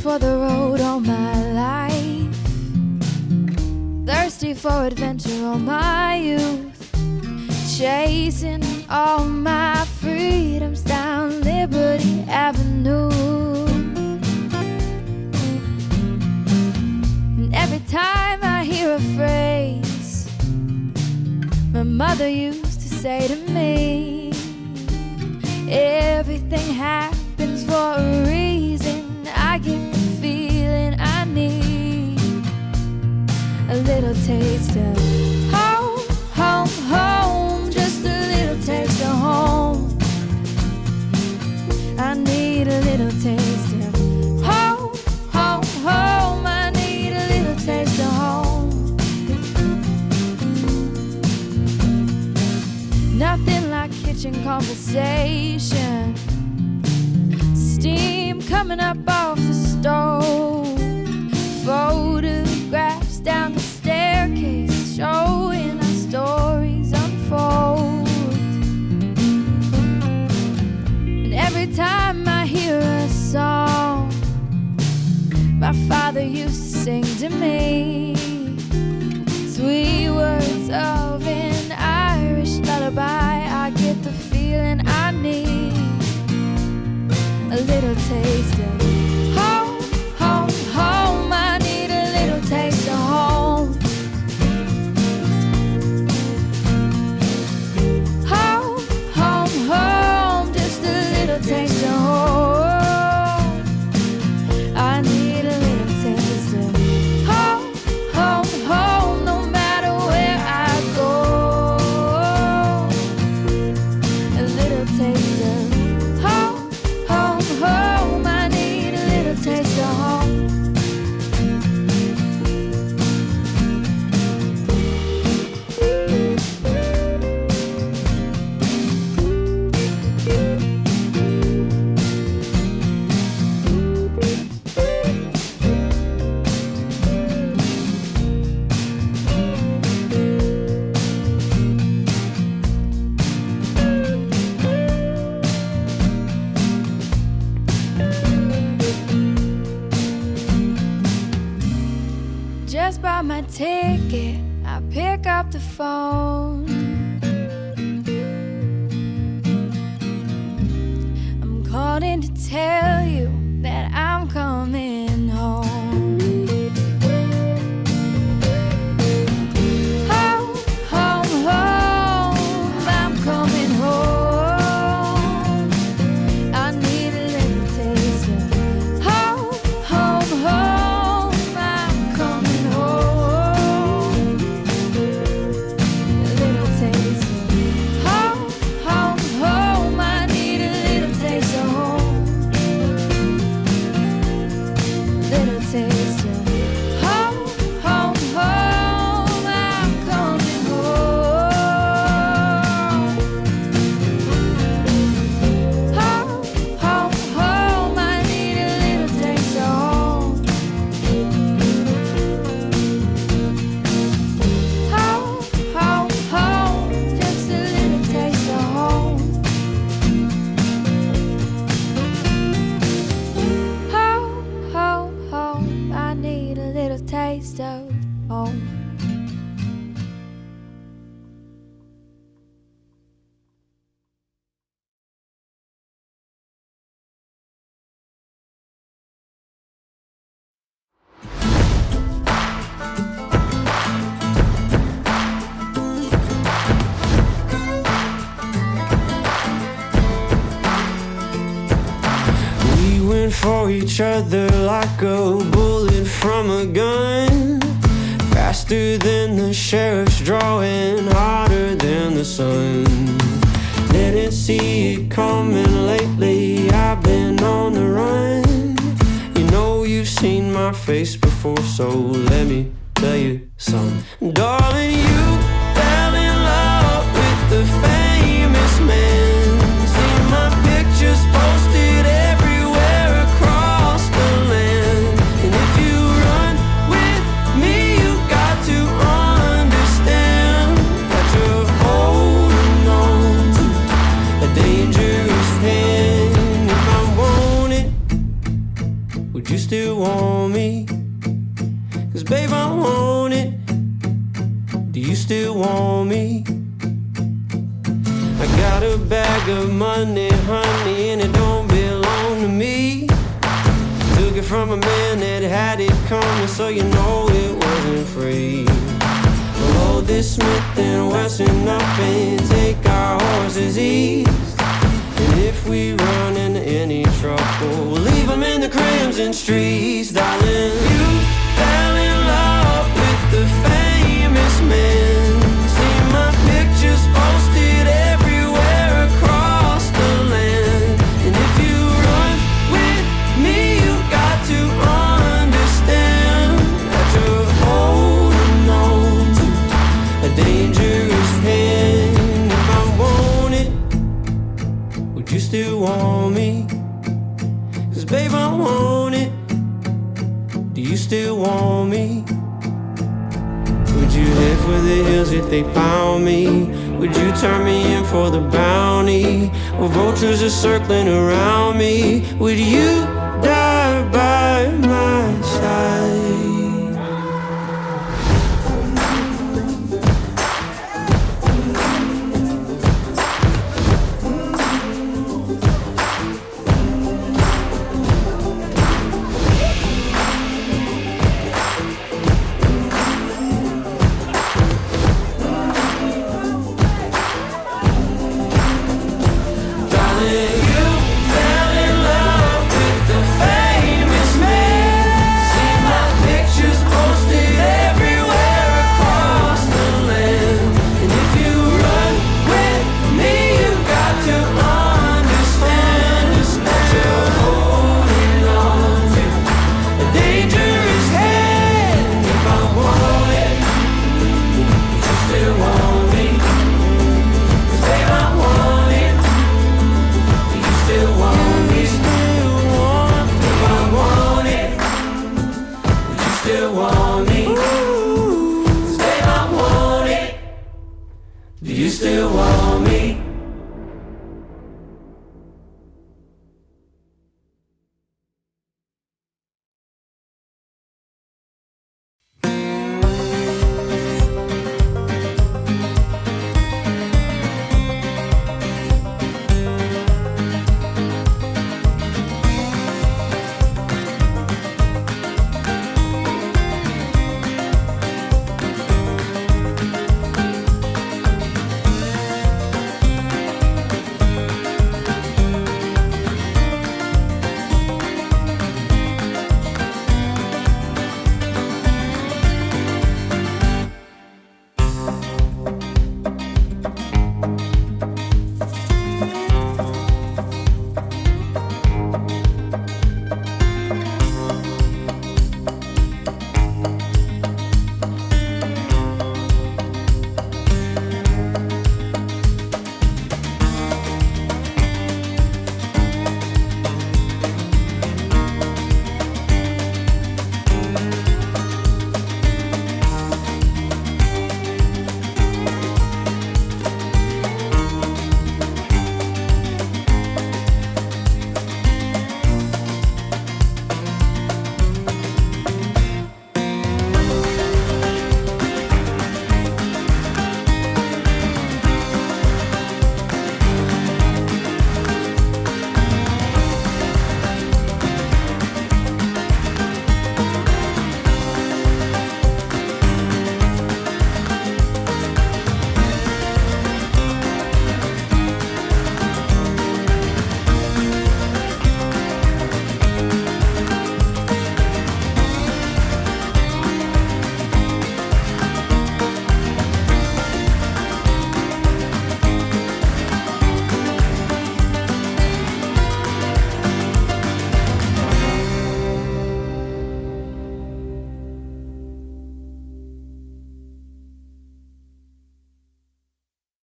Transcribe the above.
for the road all my life, thirsty for adventure all my youth, chasing all my freedoms down Liberty Avenue. And every time I hear a phrase my mother used to say to me, everything happens for a reason, I get the feeling I need a little taste of home, home, home, just a little taste of home. I need a little taste of home, home, home. I need a little taste of home. Nothing like kitchen conversation, steam coming up off the stove, photographs down the staircase showing our stories unfold. And every time I hear a song my father used to sing to me, sweet words of an Irish lullaby, I get the feeling I need a little taste of home, home, home. I need a little taste of home. Home, home, home, just a little taste of home. I need a little taste of home, home, home, no matter where I go. A little taste of home, home, home. I need a little taste of home. Just bought my ticket, I pick up the phone. I'm calling to tell you that I'm coming home. Home, home, home, I'm coming home. I need a little taste of home, home, home, I'm coming home. A little taste of home, home, home, I need a little taste of home. Little taste of home, home, home, I'm coming home. Home, home, home, I need a little taste of home. Home, home, home, just a little taste of home. Home, home, home, I need a little taste of home. We went for each other like a bullet from a gun, faster than the sheriff's drawing, hotter than the sun. Didn't see it coming lately, I've been on the run. You know you've seen my face before, so let me tell you something. Darling, you fell in love with the famous man. See my pictures posted everywhere across the land. And if you run with me, you got to understand that you're holding on to a dangerous hand. If I want it, would you still Do you still want me? I got a bag of money, honey, and it don't belong to me. Took it from a man that had it coming, so you know it wasn't free. We'll load this Smith and Wesson up and take our horses east. And if we run into any trouble, we'll leave them in the crimson streets. Darling, you fell in love with the famous man. See my pictures posted everywhere across the land. And if you run with me, you got to understand that you're holding on to a dangerous hand. If I want it, would you still want me? 'Cause babe, I want it. Do you still want me? Would you head for the hills if they found me? Would you turn me in for the bounty? Or vultures are circling around me? Would you die by my side? Still want